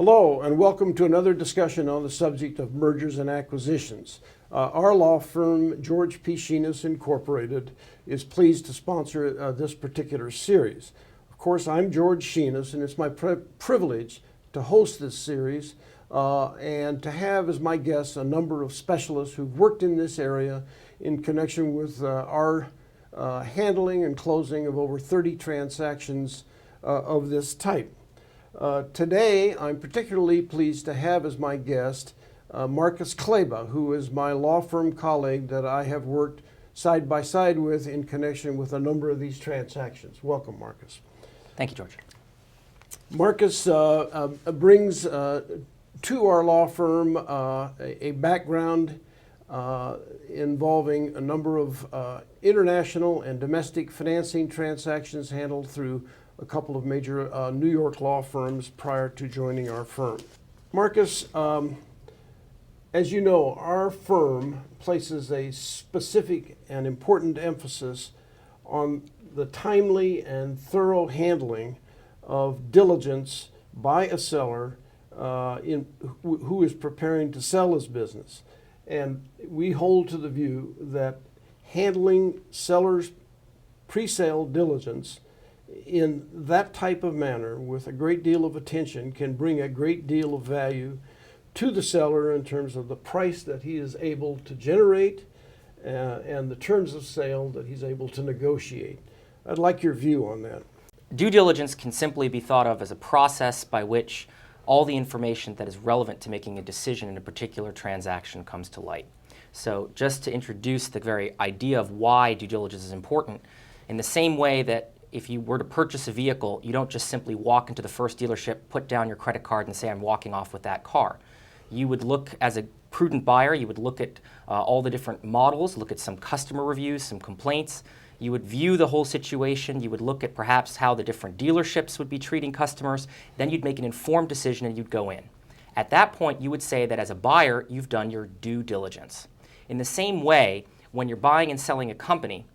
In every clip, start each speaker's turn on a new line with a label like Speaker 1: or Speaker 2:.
Speaker 1: Hello, and welcome to another discussion on the subject of mergers and acquisitions. Our law firm, George P. Shenas Incorporated, is pleased to sponsor this particular series. Of course, I'm George Shenas, and it's my privilege to host this series and to have as my guests a number of specialists who've worked in this area in connection with our handling and closing of over 30 transactions of this type. Today, I'm particularly pleased to have as my guest Marcus Klebe, who is my law firm colleague that I have worked side by side with in connection with a number of these transactions. Welcome, Marcus.
Speaker 2: Thank you, George.
Speaker 1: Marcus brings to our law firm a background involving a number of international and domestic financing transactions handled through a couple of major New York law firms prior to joining our firm. Marcus, as you know, our firm places a specific and important emphasis on the timely and thorough handling of diligence by a seller who is preparing to sell his business. And we hold to the view that handling sellers' pre-sale diligence in that type of manner with a great deal of attention can bring a great deal of value to the seller in terms of the price that he is able to generate and the terms of sale that he's able to negotiate. I'd like your view on that.
Speaker 2: Due diligence can simply be thought of as a process by which all the information that is relevant to making a decision in a particular transaction comes to light. So just to introduce the very idea of why due diligence is important, in the same way that if you were to purchase a vehicle, you don't just simply walk into the first dealership, put down your credit card and say, I'm walking off with that car. You would look, as a prudent buyer, you would look at all the different models, look at some customer reviews, some complaints. You would view the whole situation. You would look at perhaps how the different dealerships would be treating customers. Then you'd make an informed decision and you'd go in. At that point, you would say that as a buyer, you've done your due diligence. In the same way, when you're buying and selling a company,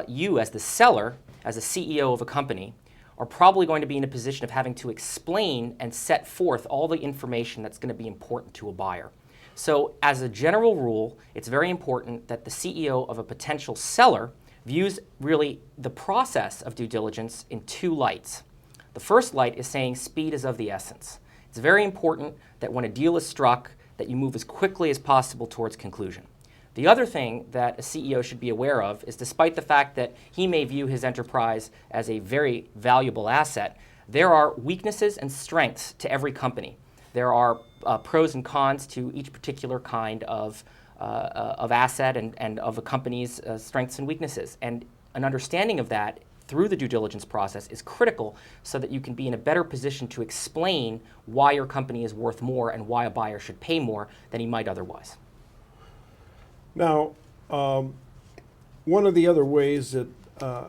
Speaker 2: you as the seller, as a CEO of a company, are probably going to be in a position of having to explain and set forth all the information that's going to be important to a buyer. So as a general rule, it's very important that the CEO of a potential seller views really the process of due diligence in two lights. The first light is saying speed is of the essence. It's very important that when a deal is struck, that you move as quickly as possible towards conclusion. The other thing that a CEO should be aware of is, despite the fact that he may view his enterprise as a very valuable asset, there are weaknesses and strengths to every company. There are pros and cons to each particular kind of asset and of a company's strengths and weaknesses. And an understanding of that through the due diligence process is critical so that you can be in a better position to explain why your company is worth more and why a buyer should pay more than he might otherwise.
Speaker 1: Now, one of the other ways that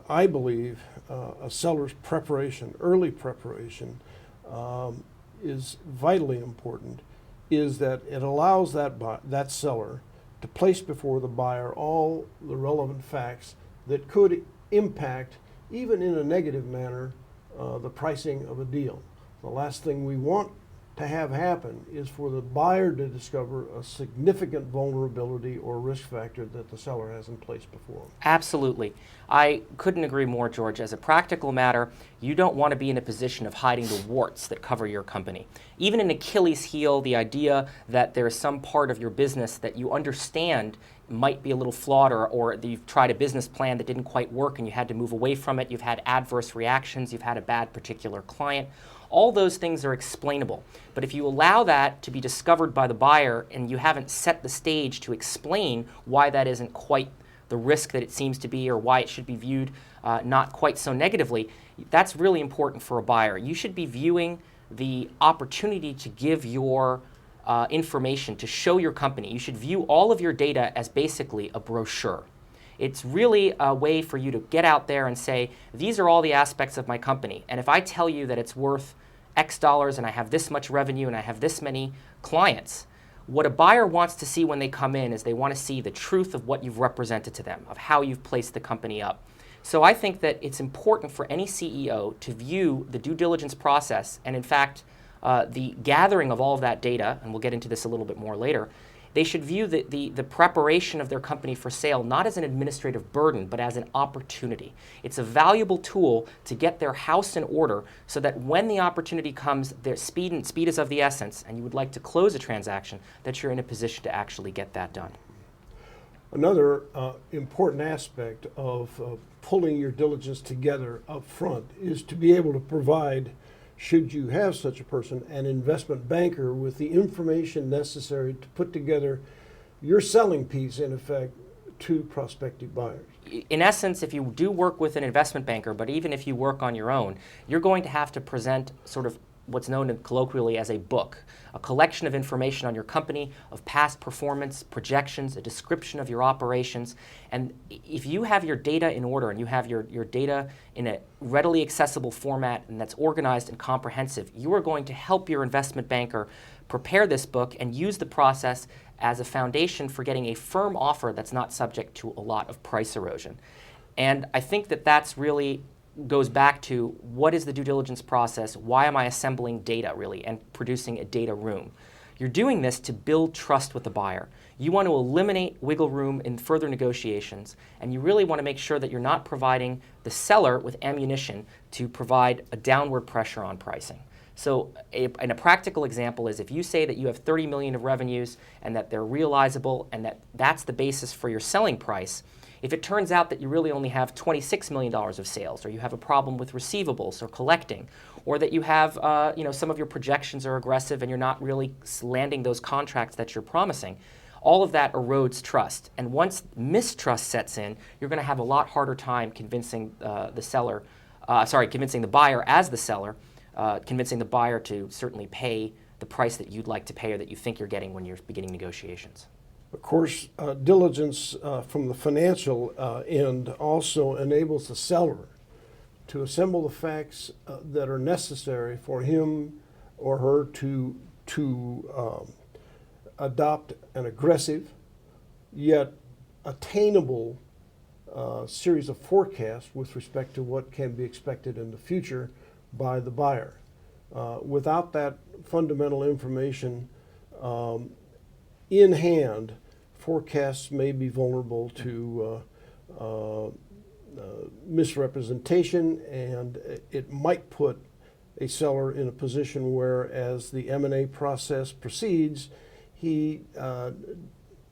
Speaker 1: I believe a seller's preparation, early preparation, is vitally important is that it allows that seller to place before the buyer all the relevant facts that could impact, even in a negative manner, the pricing of a deal. The last thing we want to have happen is for the buyer to discover a significant vulnerability or risk factor that the seller has in place before him.
Speaker 2: Absolutely. I couldn't agree more, George. As a practical matter, you don't want to be in a position of hiding the warts that cover your company. Even an Achilles heel, the idea that there is some part of your business that you understand might be a little flawed, or you've tried a business plan that didn't quite work and you had to move away from it, you've had adverse reactions, you've had a bad particular client. All those things are explainable. But if you allow that to be discovered by the buyer and you haven't set the stage to explain why that isn't quite the risk that it seems to be or why it should be viewed not quite so negatively, that's really important for a buyer. You should be viewing the opportunity to give your information, to show your company. You should view all of your data as basically a brochure. It's really a way for you to get out there and say, these are all the aspects of my company. And if I tell you that it's worth X dollars and I have this much revenue and I have this many clients, what a buyer wants to see when they come in is they want to see the truth of what you've represented to them, of how you've placed the company up. So I think that it's important for any CEO to view the due diligence process, and in fact, the gathering of all of that data, and we'll get into this a little bit more later, they should view the preparation of their company for sale not as an administrative burden, but as an opportunity. It's a valuable tool to get their house in order so that when the opportunity comes, their speed is of the essence, and you would like to close a transaction, that you're in a position to actually get that done.
Speaker 1: Another important aspect of pulling your diligence together up front is to be able to provide, should you have such a person, an investment banker with the information necessary to put together your selling piece, in effect, to prospective buyers.
Speaker 2: In essence, if you do work with an investment banker, but even if you work on your own, you're going to have to present sort of what's known colloquially as a book, a collection of information on your company, of past performance, projections, a description of your operations. And if you have your data in order and you have your data in a readily accessible format and that's organized and comprehensive, you are going to help your investment banker prepare this book and use the process as a foundation for getting a firm offer that's not subject to a lot of price erosion. And I think that that's really goes back to what is the due diligence process, why am I assembling data really, and producing a data room. You're doing this to build trust with the buyer. You want to eliminate wiggle room in further negotiations, and you really want to make sure that you're not providing the seller with ammunition to provide a downward pressure on pricing. So and a practical example is if you say that you have 30 million of revenues and that they're realizable and that that's the basis for your selling price, if it turns out that you really only have $26 million of sales, or you have a problem with receivables or collecting, or that you have, some of your projections are aggressive and you're not really landing those contracts that you're promising, all of that erodes trust. And once mistrust sets in, you're going to have a lot harder time convincing convincing the buyer as the seller, convincing the buyer to certainly pay the price that you'd like to pay or that you think you're getting when you're beginning negotiations.
Speaker 1: Of course, diligence from the financial end also enables the seller to assemble the facts that are necessary for him or her to adopt an aggressive yet attainable series of forecasts with respect to what can be expected in the future by the buyer. Without that fundamental information in hand, forecasts may be vulnerable to misrepresentation, and it might put a seller in a position where, as the M&A process proceeds, he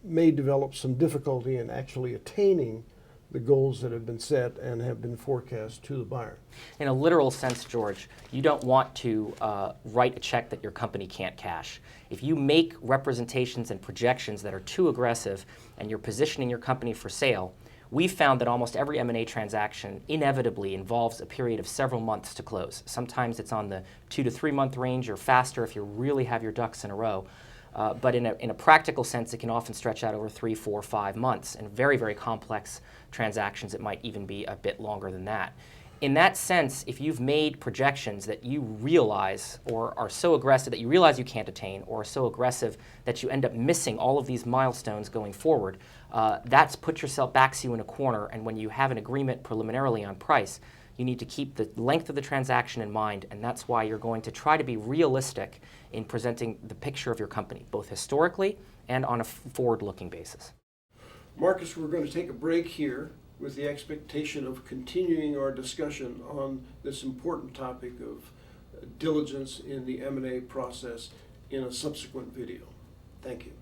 Speaker 1: may develop some difficulty in actually attaining the goals that have been set and have been forecast to the buyer.
Speaker 2: In a literal sense, George, you don't want to write a check that your company can't cash. If you make representations and projections that are too aggressive and you're positioning your company for sale, we've found that almost every M&A transaction inevitably involves a period of several months to close. Sometimes it's on the 2 to 3 month range or faster if you really have your ducks in a row. But in a practical sense, it can often stretch out over 3, 4, 5 months. In very, very complex transactions, it might even be a bit longer than that. In that sense, if you've made projections that you realize or are so aggressive that you realize you can't attain, or are so aggressive that you end up missing all of these milestones going forward, that's backs you in a corner. And when you have an agreement preliminarily on price, you need to keep the length of the transaction in mind, and that's why you're going to try to be realistic in presenting the picture of your company, both historically and on a forward-looking basis.
Speaker 1: Marcus, we're going to take a break here with the expectation of continuing our discussion on this important topic of diligence in the M&A process in a subsequent video. Thank you.